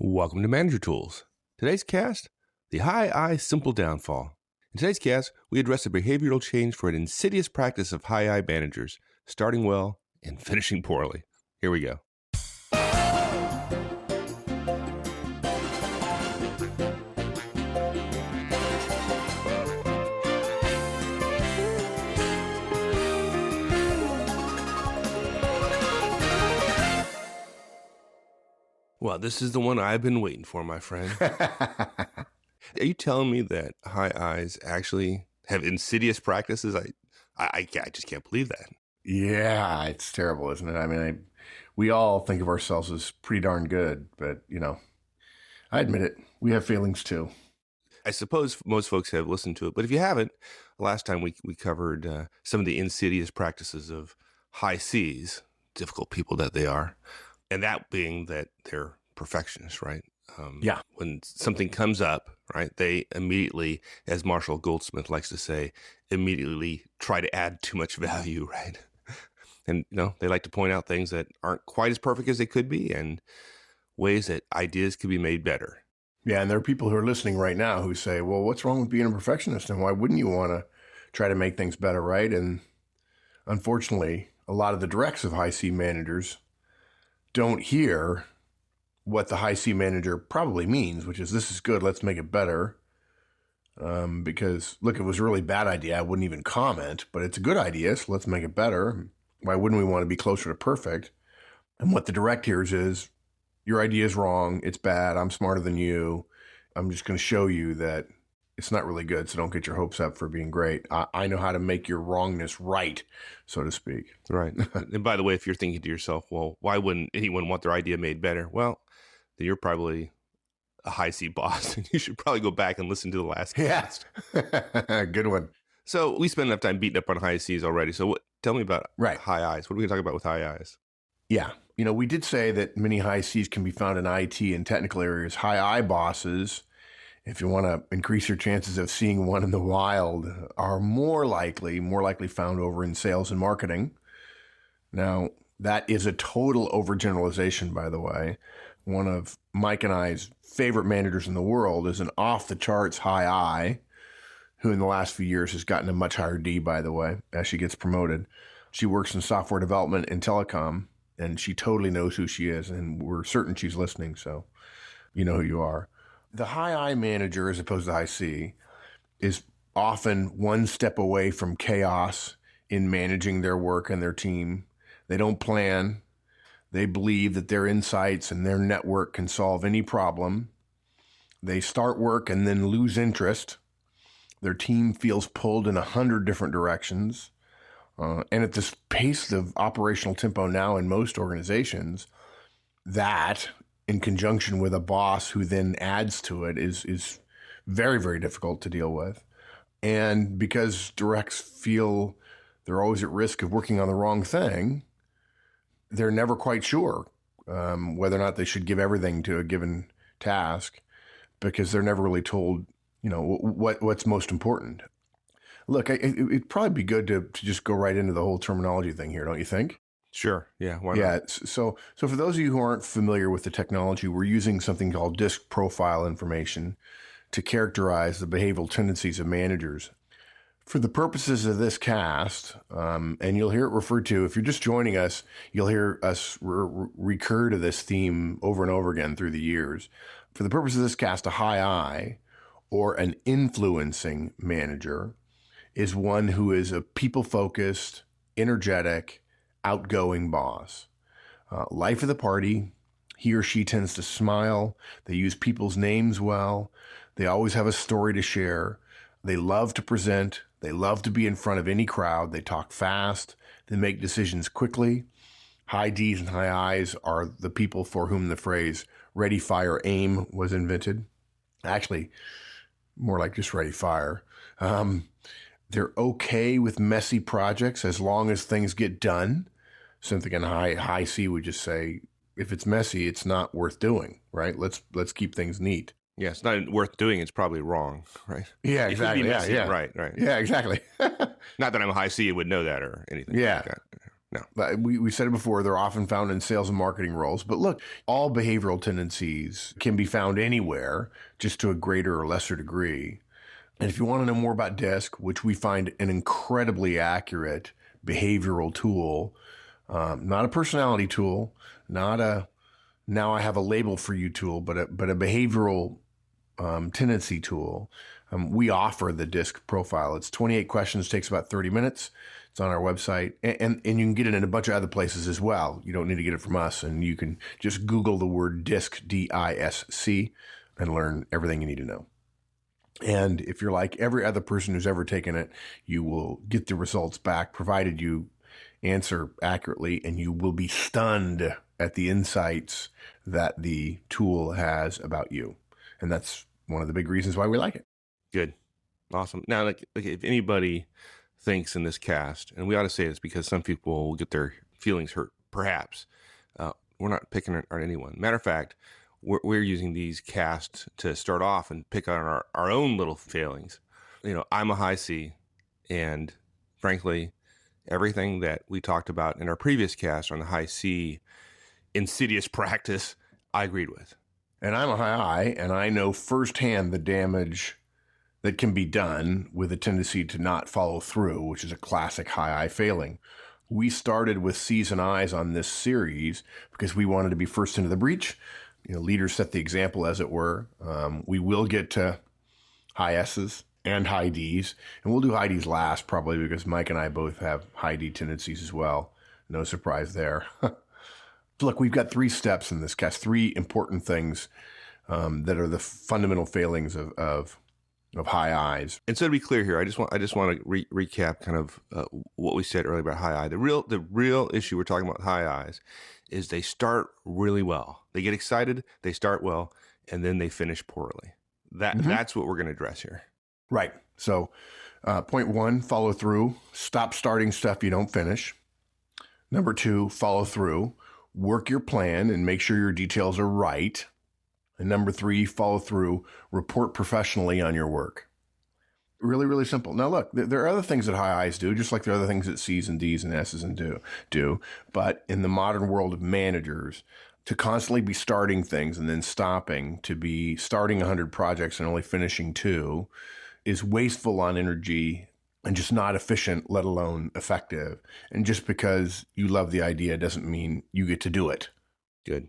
Welcome to Manager Tools. Today's cast, the high I simple downfall. In today's cast, we address a behavioral change for an insidious practice of high I managers, starting well and finishing poorly. Here we go. Well, this is the one I've been waiting for, my friend. Are you telling me that high I's actually have insidious practices? I just can't believe that. Yeah, it's terrible, isn't it? I mean, we all think of ourselves as pretty darn good, but, I admit it. We have feelings too. I suppose most folks have listened to it, but if you haven't, last time we covered some of the insidious practices of high C's, difficult people that they are, and that being that they're perfectionists, right? Yeah. When something comes up, right, they immediately, as Marshall Goldsmith likes to say, immediately try to add too much value, right? And, they like to point out things that aren't quite as perfect as they could be and ways that ideas could be made better. Yeah, and there are people who are listening right now who say, well, what's wrong with being a perfectionist? And why wouldn't you want to try to make things better, right? And unfortunately, a lot of the directs of high C managers don't hear what the high C manager probably means, which is this is good, let's make it better. Because, look, it was a really bad idea. I wouldn't even comment, but it's a good idea, so let's make it better. Why wouldn't we want to be closer to perfect? And what the direct hears is, your idea is wrong, it's bad, I'm smarter than you. I'm just going to show you that it's not really good, so don't get your hopes up for being great. I know how to make your wrongness right, so to speak. Right. And by the way, if you're thinking to yourself, well, why wouldn't anyone want their idea made better? Well, then you're probably a high C boss, and you should probably go back and listen to the last cast. Yeah. Good one. So we spent enough time beating up on high C's already. So tell me about high I's. What are we going to talk about with high I's? Yeah. We did say that many high C's can be found in IT and technical areas. High I bosses, if you want to increase your chances of seeing one in the wild, are more likely found over in sales and marketing. Now, that is a total overgeneralization, by the way. One of Mike and I's favorite managers in the world is an off-the-charts high I, who in the last few years has gotten a much higher D, by the way, as she gets promoted. She works in software development and telecom, and she totally knows who she is, and we're certain she's listening, so you know who you are. The high I manager, as opposed to high C, is often one step away from chaos in managing their work and their team. They don't plan. They believe that their insights and their network can solve any problem. They start work and then lose interest. Their team feels pulled in 100 different directions. And at this pace of operational tempo now in most organizations, that, in conjunction with a boss who then adds to it, is very, very difficult to deal with. And because directs feel they're always at risk of working on the wrong thing, they're never quite sure whether or not they should give everything to a given task, because they're never really told, what's most important. Look, it'd probably be good to just go right into the whole terminology thing here, don't you think? Sure. Yeah. Why not? Yeah. So for those of you who aren't familiar with the technology, we're using something called disk profile information to characterize the behavioral tendencies of managers. For the purposes of this cast, and you'll hear it referred to, if you're just joining us, you'll hear us recur to this theme over and over again through the years. For the purpose of this cast, a high I, or an influencing manager, is one who is a people-focused, energetic, outgoing boss. Life of the party, he or she tends to smile. They use people's names well. They always have a story to share. They love to present. They love to be in front of any crowd. They talk fast. They make decisions quickly. High D's and high I's are the people for whom the phrase ready, fire, aim was invented. Actually, more like just ready, fire. They're okay with messy projects as long as things get done. Something in high C would just say, if it's messy, it's not worth doing, right? Let's keep things neat. Yeah, it's not worth doing. It's probably wrong, right? Yeah, exactly. Yeah. Right. Yeah, exactly. Not that I'm a high C and would know that or anything. Yeah. Like that. No. We said it before, they're often found in sales and marketing roles. But look, all behavioral tendencies can be found anywhere, just to a greater or lesser degree. And if you want to know more about DISC, which we find an incredibly accurate behavioral tool, not a personality tool, not a now I have a label for you tool, but a behavioral tendency tool, we offer the DISC profile. It's 28 questions, takes about 30 minutes. It's on our website, and you can get it in a bunch of other places as well. You don't need to get it from us, and you can just Google the word DISC, D-I-S-C, and learn everything you need to know. And if you're like every other person who's ever taken it, you will get the results back, provided you answer accurately, and you will be stunned at the insights that the tool has about you. And that's one of the big reasons why we like it. Good. Awesome. Now, like if anybody thinks in this cast, and we ought to say this because some people will get their feelings hurt, perhaps. We're not picking on anyone. Matter of fact, we're using these casts to start off and pick on our own little failings. I'm a high C, and frankly, everything that we talked about in our previous cast on the high C insidious practice, I agreed with. And I'm a high I, and I know firsthand the damage that can be done with a tendency to not follow through, which is a classic high I failing. We started with C's and I's on this series because we wanted to be first into the breach. Leaders set the example, as it were. We will get to high S's and high D's, and we'll do high D's last probably because Mike and I both have high D tendencies as well. No surprise there. Look, we've got 3 steps in this cast, 3 important things that are the fundamental failings of high I's. And so to be clear here, I just want to recap kind of what we said earlier about high I. The real issue we're talking about with high I's is they start really well. They get excited, they start well, and then they finish poorly. That's what we're going to address here. Right. So point 1, follow through. Stop starting stuff you don't finish. Number 2, follow through. Work your plan and make sure your details are right. And number 3, follow through. Report professionally on your work. Really, really simple. Now, look, there are other things that high I's do, just like there are other things that C's and D's and S's and do. But in the modern world of managers, to constantly be starting things and then stopping, to be starting 100 projects and only finishing 2, is wasteful on energy and just not efficient, let alone effective. And just because you love the idea doesn't mean you get to do it. Good.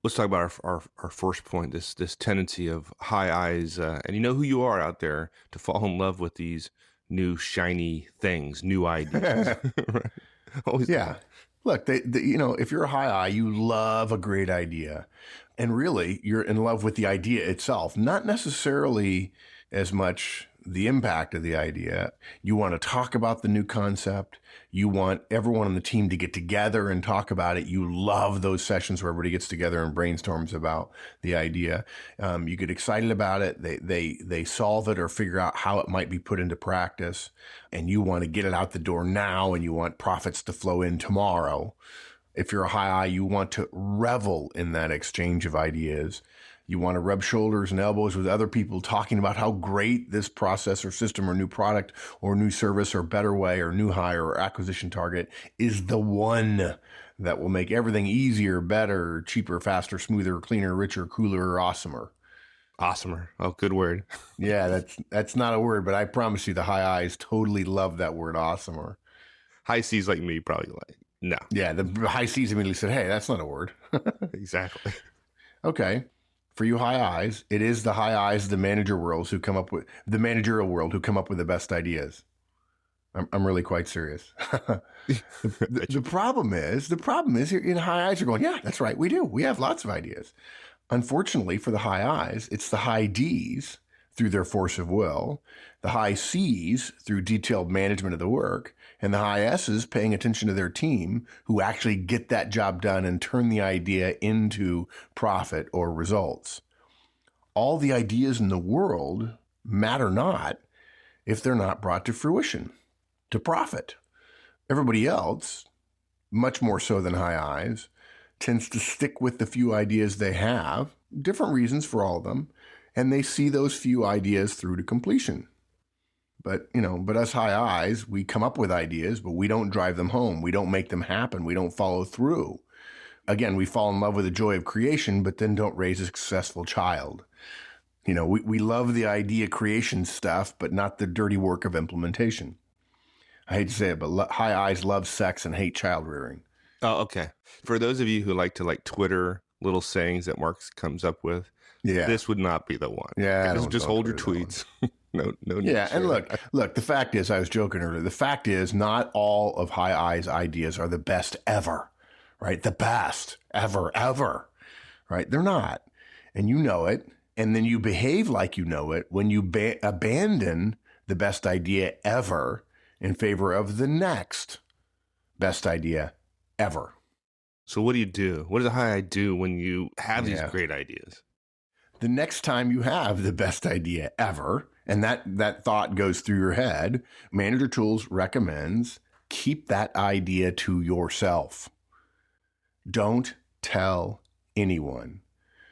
Let's talk about our first point, this tendency of high I's, and you know who you are out there, to fall in love with these new shiny things, new ideas. Right? Always. Yeah. Look, if you're a high I, you love a great idea. And really, you're in love with the idea itself, not necessarily as much the impact of the idea. You want to talk about the new concept. You want everyone on the team to get together and talk about it. You love those sessions where everybody gets together and brainstorms about the idea. You get excited about it. They solve it or figure out how it might be put into practice. And you want to get it out the door now, and you want profits to flow in tomorrow. If you're a high I, you want to revel in that exchange of ideas. You want to rub shoulders and elbows with other people talking about how great this process or system or new product or new service or better way or new hire or acquisition target is the one that will make everything easier, better, cheaper, faster, smoother, cleaner, richer, cooler, or awesomer. Awesomer. Oh, good word. Yeah, that's not a word, but I promise you the high I's totally love that word, awesomer. High C's like me probably like, no. Yeah, the high C's immediately said, hey, that's not a word. Exactly. Okay. For you high I's, it is the high I's of the managerial world who come up with the best ideas. I'm really quite serious. The problem is in high I's are going, yeah, that's right. We do. We have lots of ideas. Unfortunately for the high I's, it's the high D's through their force of will, the high C's through detailed management of the work, and the high S's paying attention to their team who actually get that job done and turn the idea into profit or results. All the ideas in the world matter not if they're not brought to fruition, to profit. Everybody else, much more so than high I's, tends to stick with the few ideas they have, different reasons for all of them, and they see those few ideas through to completion. But us high eyes, we come up with ideas, but we don't drive them home. We don't make them happen. We don't follow through. Again, we fall in love with the joy of creation, but then don't raise a successful child. We love the idea creation stuff, but not the dirty work of implementation. I hate to say it, but high eyes love sex and hate child rearing. Oh, okay. For those of you who like to Twitter little sayings that Mark comes up with, this would not be the one. Yeah, just hold your tweets. No. Yeah, and look. The fact is, I was joking earlier. The fact is, not all of high eyes ideas are the best ever, right? The best ever, right? They're not, and you know it. And then you behave like you know it when you abandon the best idea ever in favor of the next best idea ever. So what do you do? What does a high eye do when you have these great ideas? The next time you have the best idea ever, and that thought goes through your head, Manager Tools recommends keep that idea to yourself. Don't tell anyone.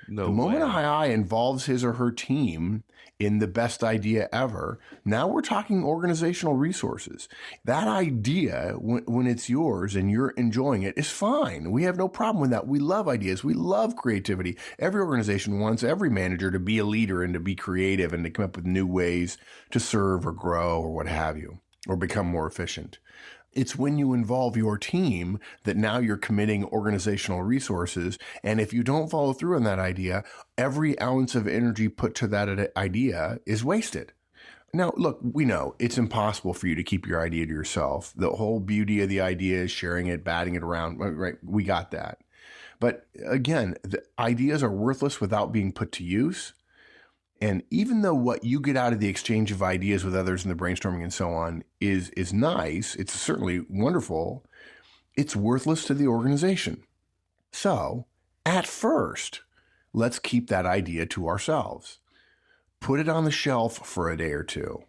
The moment a high eye involves his or her team in the best idea ever, now we're talking organizational resources. That idea, when it's yours and you're enjoying it, is fine. We have no problem with that. We love ideas. We love creativity. Every organization wants every manager to be a leader and to be creative and to come up with new ways to serve or grow or what have you, or become more efficient. It's when you involve your team that now you're committing organizational resources. And if you don't follow through on that idea, every ounce of energy put to that idea is wasted. Now, look, we know it's impossible for you to keep your idea to yourself. The whole beauty of the idea is sharing it, batting it around, right? We got that. But again, the ideas are worthless without being put to use. And even though what you get out of the exchange of ideas with others and the brainstorming and so on is nice, it's certainly wonderful, it's worthless to the organization. So, at first, let's keep that idea to ourselves. Put it on the shelf for a day or two.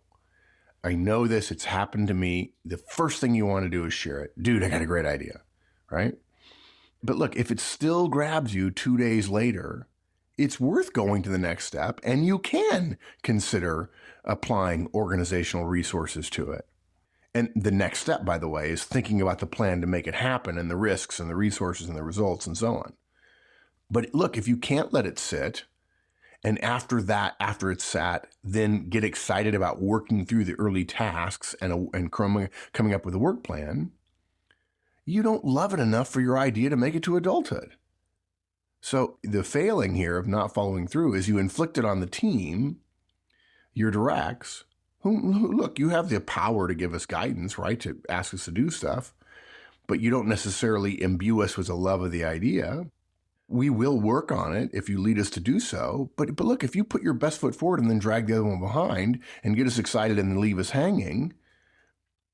I know this, it's happened to me. The first thing you want to do is share it. Dude, I got a great idea, right? But look, if it still grabs you 2 days later, it's worth going to the next step, and you can consider applying organizational resources to it. And the next step, by the way, is thinking about the plan to make it happen and the risks and the resources and the results and so on. But look, if you can't let it sit, and after it's sat, then get excited about working through the early tasks and coming up with a work plan, you don't love it enough for your idea to make it to adulthood. So the failing here of not following through is you inflict it on the team, your directs, who look, you have the power to give us guidance, right, to ask us to do stuff, but you don't necessarily imbue us with a love of the idea. We will work on it if you lead us to do so. But look, if you put your best foot forward and then drag the other one behind and get us excited and then leave us hanging,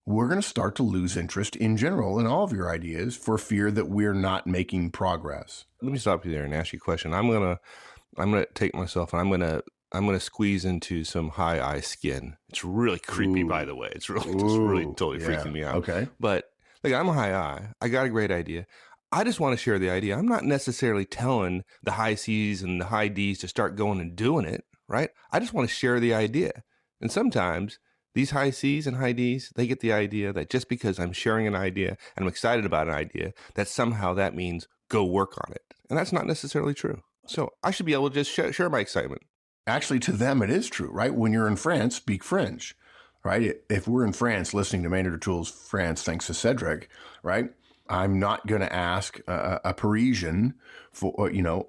we're going to start to lose interest in general in all of your ideas for fear that we're not making progress. Let me stop you there and ask you a question. I'm gonna take myself and I'm gonna squeeze into some high eye skin. It's really creepy, by the way. It's really totally freaking me out. Okay. But like, I'm a high eye. I got a great idea. I just want to share the idea. I'm not necessarily telling the high C's and the high D's to start going and doing it, right? I just want to share the idea. And sometimes these high C's and high D's, they get the idea that just because I'm sharing an idea and I'm excited about an idea, that somehow that means go work on it. And that's not necessarily true. So I should be able to just share my excitement. Actually, to them, it is true, right? When you're in France, speak French, right? If we're in France listening to Manager Tools France, thanks to Cedric, right? I'm not going to ask a Parisian for,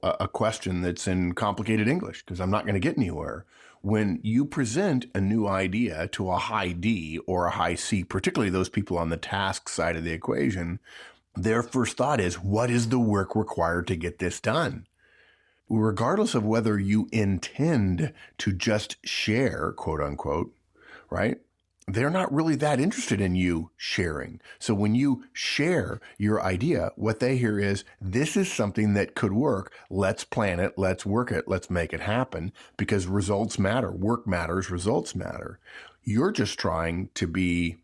a question that's in complicated English because I'm not going to get anywhere. When you present a new idea to a high D or a high C, particularly those people on the task side of the equation, their first thought is, what is the work required to get this done? Regardless of whether you intend to just share, quote unquote, right? They're not really that interested in you sharing. So when you share your idea, what they hear is, this is something that could work. Let's plan it. Let's work it. Let's make it happen because results matter. Work matters. Results matter. You're just trying to be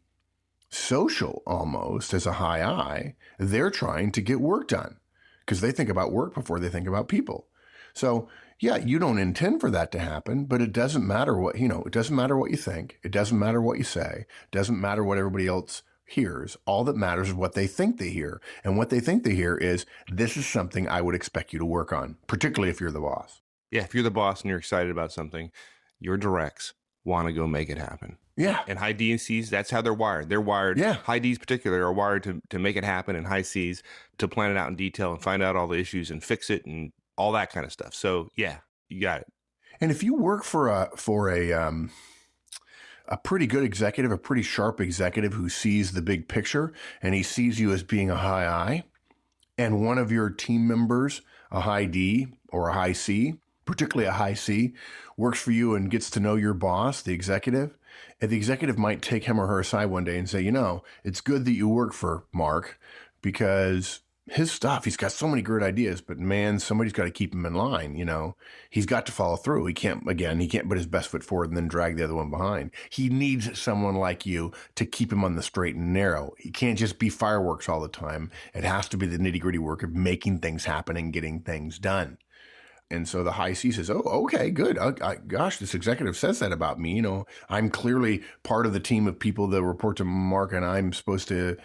social almost as a high I. They're trying to get work done because they think about work before they think about people. So Yeah, you don't intend for that to happen, but it doesn't matter what, it doesn't matter what you think. It doesn't matter what you say. It doesn't matter what everybody else hears. All that matters is what they think they hear. And what they think they hear is, this is something I would expect you to work on, particularly if you're the boss. Yeah, if you're the boss and you're excited about something, your directs want to go make it happen. Yeah. And high D and C's, that's how they're wired. They're wired, Yeah. high D's particularly are wired to make it happen, and high C's to plan it out in detail and find out all the issues and fix it and all that kind of stuff. So yeah, you got it. And if you work for a pretty good executive, a pretty sharp executive who sees the big picture, and he sees you as being a high I, and one of your team members, a high D or a high C, particularly a high C, works for you and gets to know your boss, the executive, and the executive might take him or her aside one day and say, it's good that you work for Mark, because his stuff, he's got so many great ideas, but man, somebody's got to keep him in line. He's got to follow through. He can't put his best foot forward and then drag the other one behind. He needs someone like you to keep him on the straight and narrow. He can't just be fireworks all the time. It has to be the nitty gritty work of making things happen and getting things done. And so the high C says, oh, okay, good. Gosh, this executive says that about me. I'm clearly part of the team of people that report to Mark, and I'm supposed to,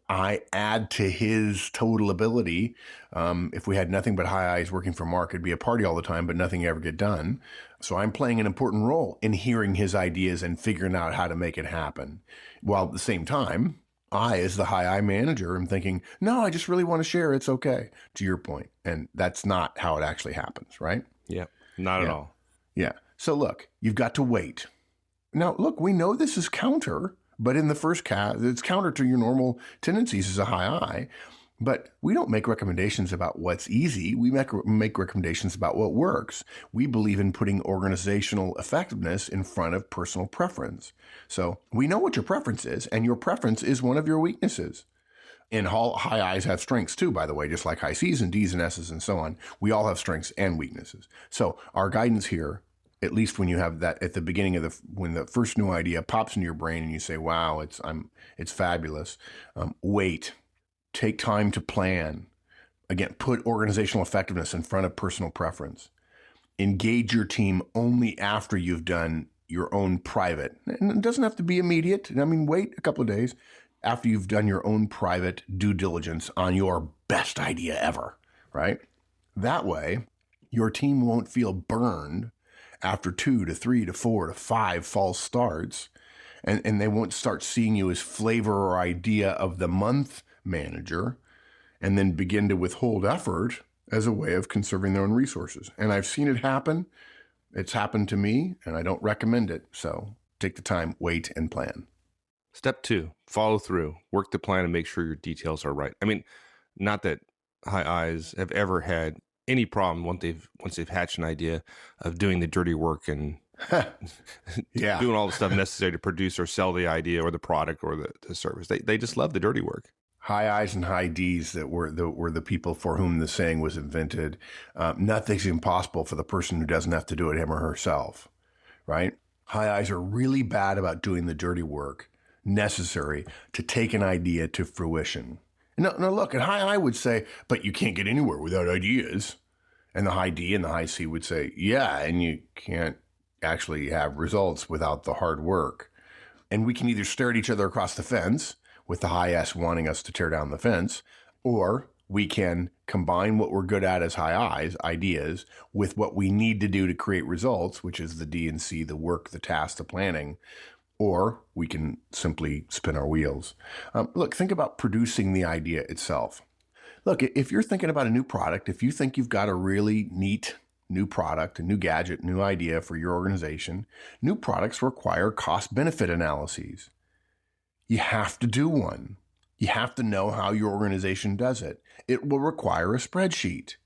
I add to his total ability. If we had nothing but high I's working for Mark, it'd be a party all the time, but nothing ever get done. So I'm playing an important role in hearing his ideas and figuring out how to make it happen. While at the same time, I, as the high I manager, am thinking, no, I just really want to share. It's okay, to your point. And that's not how it actually happens, right? Yeah, not at all. Yeah. So look, you've got to wait. Now, look, we know this is counter, but in the first it's counter to your normal tendencies as a high I. But we don't make recommendations about what's easy. We make recommendations about what works. We believe in putting organizational effectiveness in front of personal preference. So we know what your preference is, and your preference is one of your weaknesses. And high I's have strengths too, by the way, just like high C's and D's and S's and so on. We all have strengths and weaknesses. So our guidance here, at least when you have that at the beginning of when the first new idea pops into your brain and you say, wow, it's fabulous. Wait. Take time to plan. Again, put organizational effectiveness in front of personal preference. Engage your team only after you've done your own private. And it doesn't have to be immediate. Wait a couple of days after you've done your own private due diligence on your best idea ever, right? That way, your team won't feel burned after 2 to 3 to 4 to 5 false starts, and they won't start seeing you as flavor or idea of the month manager, and then begin to withhold effort as a way of conserving their own resources. And I've seen it happen. It's happened to me, and I don't recommend it. So take the time, wait, and plan. Step 2, follow through. Work the plan and make sure your details are right. Not that high I's have ever had any problem once they've hatched an idea of doing the dirty work and doing all the stuff necessary to produce or sell the idea or the product or the service. They just love the dirty work. High I's and high D's that were the people for whom the saying was invented. Nothing's impossible for the person who doesn't have to do it him or herself, right? High I's are really bad about doing the dirty work necessary to take an idea to fruition. Now look, and high I would say, but you can't get anywhere without ideas. And the high D and the high C would say, yeah, and you can't actually have results without the hard work. And we can either stare at each other across the fence with the high S wanting us to tear down the fence, or we can combine what we're good at as high I's, ideas, with what we need to do to create results, which is the D and C, the work, the task, the planning, or we can simply spin our wheels. Look, think about producing the idea itself. Look, if you're thinking about a new product, if you think you've got a really neat new product, a new gadget, new idea for your organization, new products require cost-benefit analyses. You have to do one. You have to know how your organization does it. It will require a spreadsheet.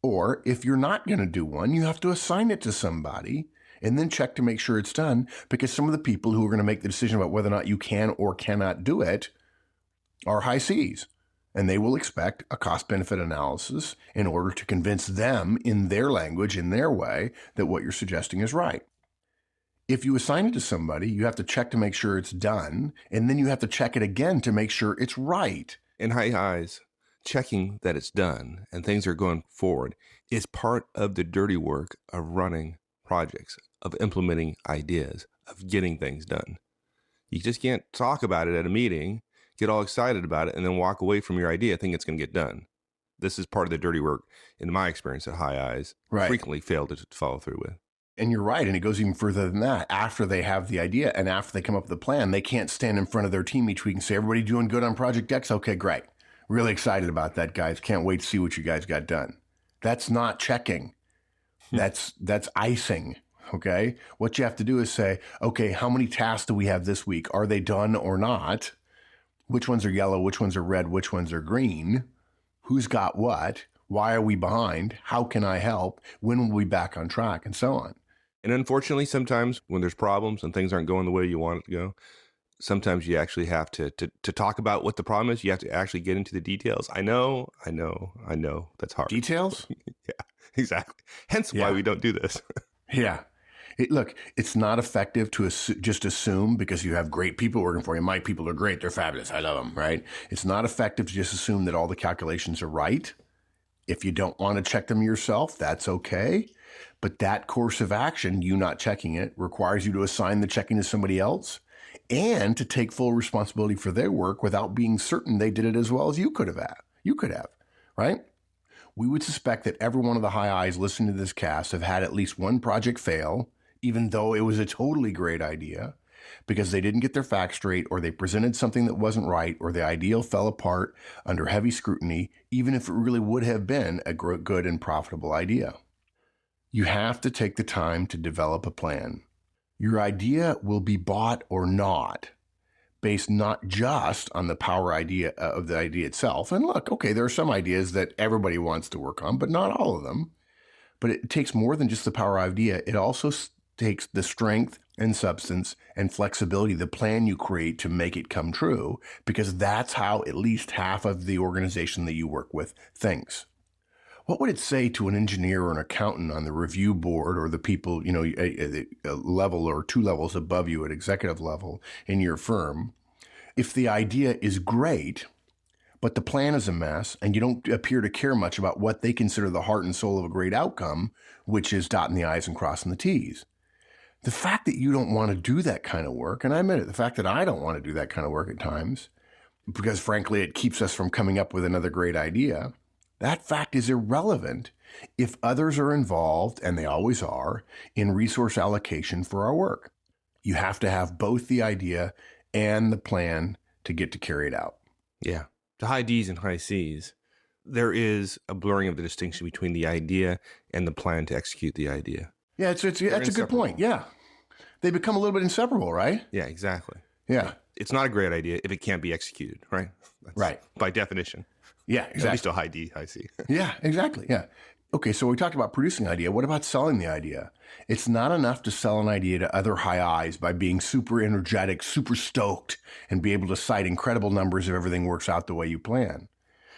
Or if you're not going to do one, you have to assign it to somebody and then check to make sure it's done, because some of the people who are going to make the decision about whether or not you can or cannot do it are high C's. And they will expect a cost-benefit analysis in order to convince them in their language, in their way, that what you're suggesting is right. If you assign it to somebody, you have to check to make sure it's done, and then you have to check it again to make sure it's right. In high I's, checking that it's done and things are going forward is part of the dirty work of running projects, of implementing ideas, of getting things done. You just can't talk about it at a meeting, get all excited about it, and then walk away from your idea thinking it's going to get done. This is part of the dirty work, in my experience at High Eyes, frequently fail to follow through with. And you're right. And it goes even further than that. After they have the idea and after they come up with a plan, they can't stand in front of their team each week and say, everybody doing good on Project X? Okay, great. Really excited about that, guys. Can't wait to see what you guys got done. That's not checking. That's icing. Okay. What you have to do is say, okay, how many tasks do we have this week? Are they done or not? Which ones are yellow? Which ones are red? Which ones are green? Who's got what? Why are we behind? How can I help? When will we be back on track? And so on. And unfortunately, sometimes when there's problems and things aren't going the way you want it to go, sometimes you actually have to talk about what the problem is. You have to actually get into the details. I know. That's hard. Details? Yeah, exactly. Hence why we don't do this. Yeah. Look, it's not effective to just assume because you have great people working for you. My people are great. They're fabulous. I love them, right? It's not effective to just assume that all the calculations are right. If you don't want to check them yourself, that's okay. But that course of action, you not checking it, requires you to assign the checking to somebody else and to take full responsibility for their work without being certain they did it as well as you could have, right? We would suspect that every one of the high eyes listening to this cast have had at least one project fail, even though it was a totally great idea, because they didn't get their facts straight, or they presented something that wasn't right, or the idea fell apart under heavy scrutiny, even if it really would have been a good and profitable idea. You have to take the time to develop a plan. Your idea will be bought or not based not just on the power idea of the idea itself. And look, okay, there are some ideas that everybody wants to work on, but not all of them. But it takes more than just the power idea. It also takes the strength and substance and flexibility, the plan you create to make it come true, because that's how at least half of the organization that you work with thinks. What would it say to an engineer or an accountant on the review board, or the people, a level or two levels above you at executive level in your firm, if the idea is great, but the plan is a mess and you don't appear to care much about what they consider the heart and soul of a great outcome, which is dotting the I's and crossing the T's? The fact that you don't want to do that kind of work, and I admit it, the fact that I don't want to do that kind of work at times, because frankly, it keeps us from coming up with another great idea, that fact is irrelevant if others are involved, and they always are, in resource allocation for our work. You have to have both the idea and the plan to get to carry it out. Yeah. To high D's and high C's, there is a blurring of the distinction between the idea and the plan to execute the idea. Yeah, that's a good point. Yeah. They become a little bit inseparable, right? Yeah, exactly. Yeah. It's not a great idea if it can't be executed, right? That's right. By definition. Yeah, exactly. At least a high D, high C. Yeah, exactly. Yeah. Okay, so we talked about producing an idea. What about selling the idea? It's not enough to sell an idea to other high eyes by being super energetic, super stoked, and be able to cite incredible numbers if everything works out the way you plan.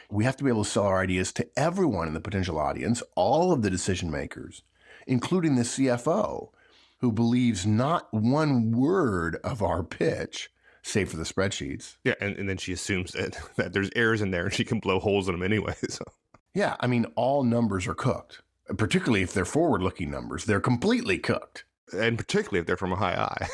We have to be able to sell our ideas to everyone in the potential audience, all of the decision makers, including the CFO, who believes not one word of our pitch, save for the spreadsheets. Yeah, and then she assumes that there's errors in there and she can blow holes in them anyway. So. Yeah, I mean, all numbers are cooked, particularly if they're forward-looking numbers. They're completely cooked. And particularly if they're from a high I.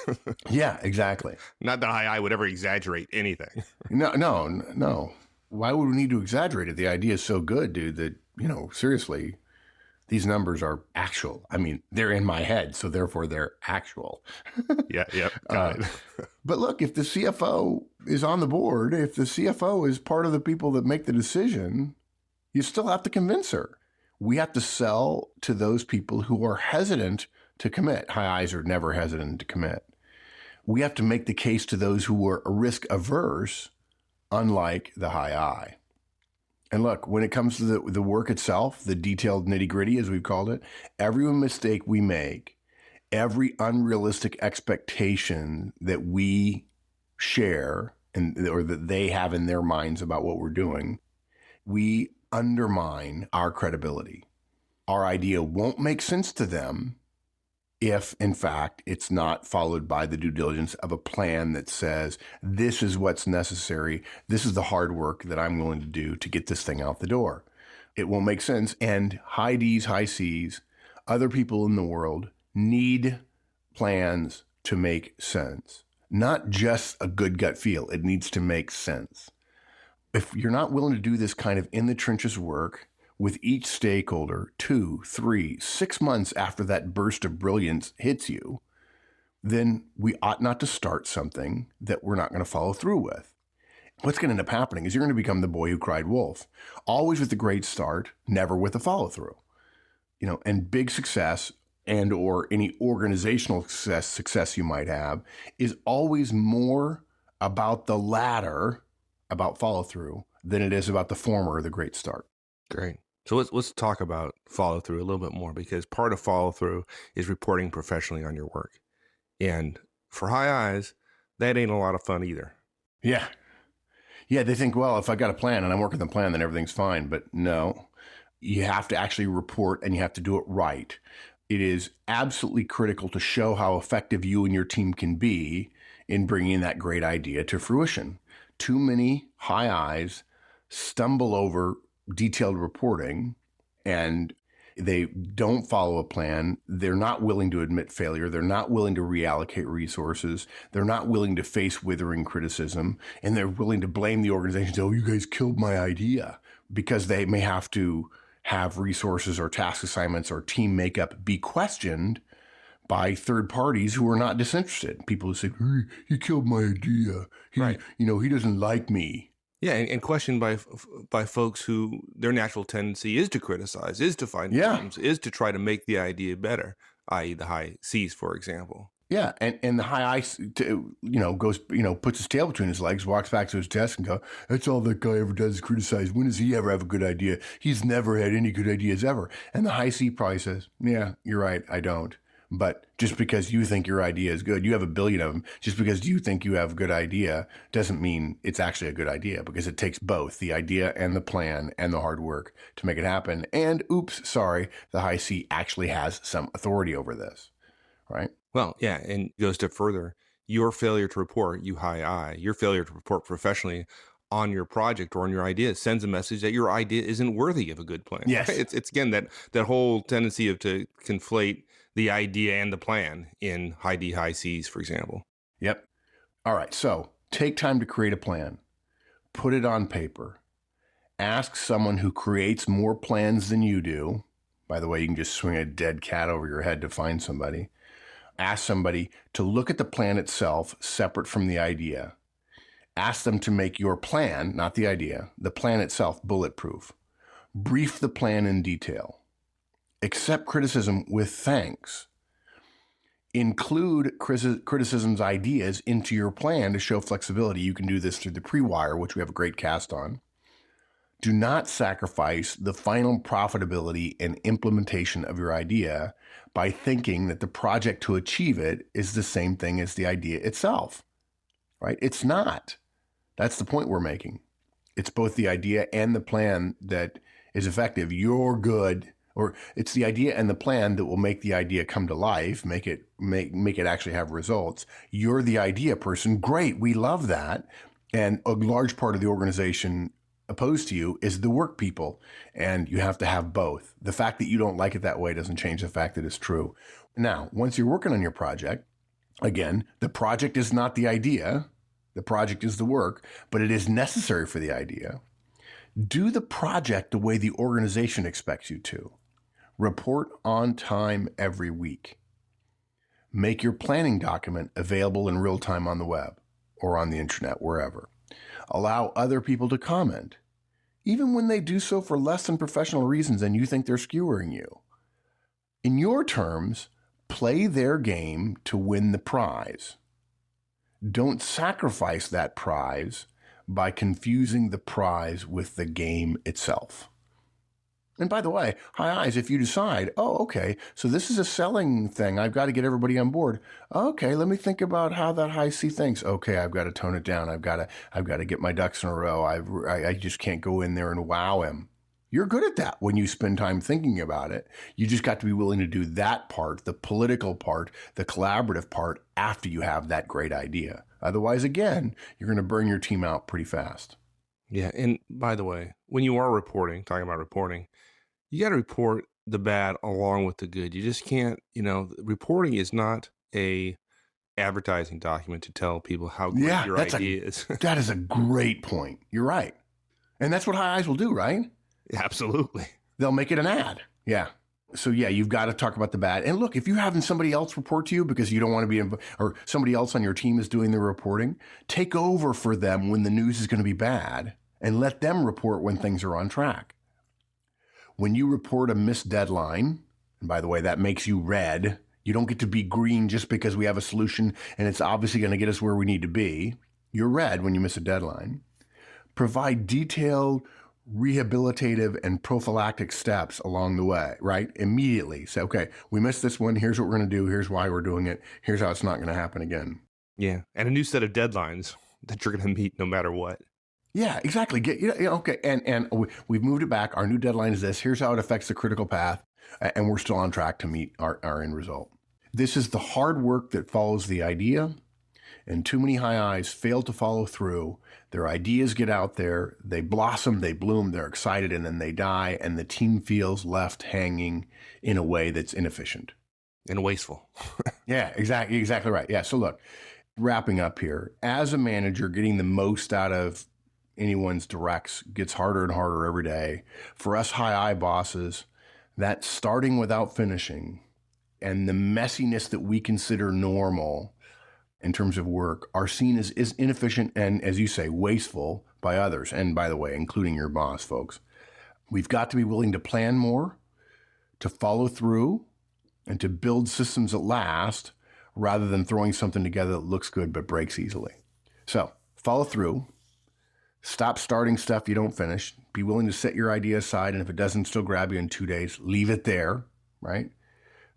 Yeah, exactly. Not that high I would ever exaggerate anything. No. Why would we need to exaggerate it? The idea is so good, dude, that, seriously, these numbers are actual. I mean, they're in my head, so therefore they're actual. Yeah. But look, if the CFO is on the board, if the CFO is part of the people that make the decision, you still have to convince her. We have to sell to those people who are hesitant to commit. High eyes are never hesitant to commit. We have to make the case to those who are risk averse, unlike the high I. And look, when it comes to the work itself, the detailed nitty-gritty, as we've called it, every mistake we make, every unrealistic expectation that we share or that they have in their minds about what we're doing, we undermine our credibility. Our idea won't make sense to them if, in fact, it's not followed by the due diligence of a plan that says, this is what's necessary. This is the hard work that I'm willing to do to get this thing out the door. It won't make sense. And high D's, high C's, other people in the world need plans to make sense. Not just a good gut feel. It needs to make sense. If you're not willing to do this kind of in the trenches work with each stakeholder 2, 3, 6 months after that burst of brilliance hits you, then we ought not to start something that we're not going to follow through with. What's going to end up happening is you're going to become the boy who cried wolf, always with a great start, never with a follow through. And big success and or any organizational success you might have is always more about the latter, about follow through, than it is about the former, the great start. Great. So let's talk about follow through a little bit more, because part of follow through is reporting professionally on your work. And for high eyes, that ain't a lot of fun either. Yeah. Yeah, they think, well, if I got a plan and I'm working the plan, then everything's fine. But no, you have to actually report and you have to do it right. It is absolutely critical to show how effective you and your team can be in bringing that great idea to fruition. Too many high eyes stumble over detailed reporting and they don't follow a plan. They're not willing to admit failure. They're not willing to reallocate resources. They're not willing to face withering criticism. And they're willing to blame the organization. Say, oh, you guys killed my idea, because they may have to have resources or task assignments or team makeup be questioned by third parties who are not disinterested. People who say, hey, he killed my idea. Right. He doesn't like me. Yeah, and questioned by folks who their natural tendency is to criticize, is to find problems, is to try to make the idea better, i.e. the high C's, for example. Yeah, and the high I, goes, puts his tail between his legs, walks back to his desk and go, that's all that guy ever does is criticize. When does he ever have a good idea? He's never had any good ideas ever. And the high C probably says, yeah, you're right, I don't. But just because you think your idea is good, you have a billion of them, just because you think you have a good idea doesn't mean it's actually a good idea, because it takes both the idea and the plan and the hard work to make it happen. And oops, sorry, the high C actually has some authority over this, right? Well, yeah, and it goes a step further. Your failure to report, you high I, your failure to report professionally on your project or on your idea sends a message that your idea isn't worthy of a good plan. Yes. It's again, that whole tendency to conflate the idea and the plan in high D, high C's, for example. Yep. All right. So take time to create a plan, put it on paper, ask someone who creates more plans than you do. By the way, you can just swing a dead cat over your head to find somebody. Ask somebody to look at the plan itself separate from the idea. Ask them to make your plan, not the idea, the plan itself bulletproof. Brief the plan in detail. Accept criticism with thanks. Include criticism's ideas into your plan to show flexibility. You can do this through the pre-wire, which we have a great cast on. Do not sacrifice the final profitability and implementation of your idea by thinking that the project to achieve it is the same thing as the idea itself, right? It's not. That's the point we're making. It's both the idea and the plan that is effective. You're good. Or it's the idea and the plan that will make the idea come to life, make it actually have results. You're the idea person. Great. We love that. And a large part of the organization opposed to you is the work people. And you have to have both. The fact that you don't like it that way doesn't change the fact that it's true. Now, once you're working on your project, again, the project is not the idea. The project is the work, but it is necessary for the idea. Do the project the way the organization expects you to. Report on time every week. Make your planning document available in real time on the web or on the internet, wherever. Allow other people to comment, even when they do so for less than professional reasons and you think they're skewering you. In your terms, play their game to win the prize. Don't sacrifice that prize by confusing the prize with the game itself. And by the way, high eyes, if you decide, oh, okay, so this is a selling thing. I've got to get everybody on board. Okay, let me think about how that high C thinks. Okay, I've got to tone it down. I've got to get my ducks in a row. I just can't go in there and wow him. You're good at that when you spend time thinking about it. You just got to be willing to do that part, the political part, the collaborative part, after you have that great idea. Otherwise, again, you're going to burn your team out pretty fast. Yeah. And by the way, when you are reporting, talking about reporting, you got to report the bad along with the good. You just can't, reporting is not a advertising document to tell people how great Yeah, your idea is. that is a great point. You're right. And that's what High Eyes will do, right? Absolutely. They'll make it an ad. Yeah. So yeah, you've got to talk about the bad. And look, if you're having somebody else report to you because you don't want to be, or somebody else on your team is doing the reporting, take over for them when the news is going to be bad and let them report when things are on track. When you report a missed deadline, and by the way, that makes you red. You don't get to be green just because we have a solution and it's obviously going to get us where we need to be. You're red when you miss a deadline. Provide detailed rehabilitative and prophylactic steps along the way, right? Immediately say, okay, we missed this one. Here's what we're going to do. Here's why we're doing it. Here's how it's not going to happen again. Yeah. And a new set of deadlines that you're going to meet no matter what. Yeah, exactly. Okay. And we've moved it back. Our new deadline is this. Here's how it affects the critical path. And we're still on track to meet our end result. This is the hard work that follows the idea. And too many High Eyes fail to follow through. Their ideas get out there, they blossom, they bloom, they're excited, and then they die, and the team feels left hanging in a way that's inefficient. And wasteful. Yeah, exactly right. Yeah, so look, wrapping up here, as a manager, getting the most out of anyone's directs gets harder and harder every day. For us High Eye bosses, that starting without finishing and the messiness that we consider normal in terms of work are seen as inefficient and, as you say, wasteful by others. And by the way, including your boss, folks. We've got to be willing to plan more, to follow through, and to build systems that last rather than throwing something together that looks good but breaks easily. So follow through. Stop starting stuff you don't finish. Be willing to set your idea aside. And if it doesn't still grab you in 2 days, leave it there, right?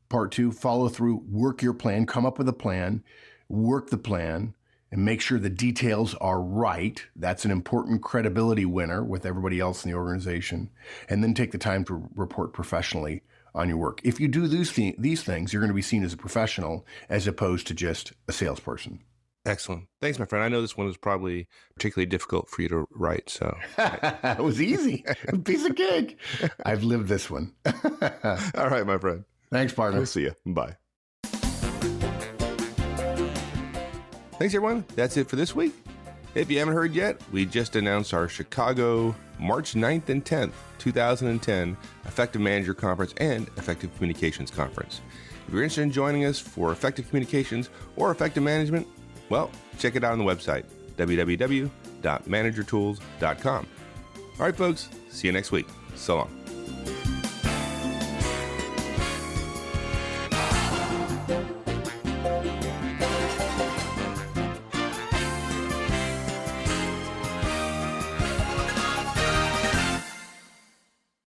Part 2, follow through, work your plan, come up with a plan, work the plan, and make sure the details are right. That's an important credibility winner with everybody else in the organization. And then take the time to report professionally on your work. If you do these things, you're going to be seen as a professional as opposed to just a salesperson. Excellent. Thanks, my friend. I know this one was probably particularly difficult for you to write. So it was easy. A piece of cake. I've lived this one. All right, my friend. Thanks, partner. We'll see you. Bye. Thanks, everyone. That's it for this week. If you haven't heard yet, we just announced our Chicago March 9th and 10th, 2010 Effective Manager Conference and Effective Communications Conference. If you're interested in joining us for effective communications or effective management, well, check it out on the website, www.managertools.com. All right, folks. See you next week. So long.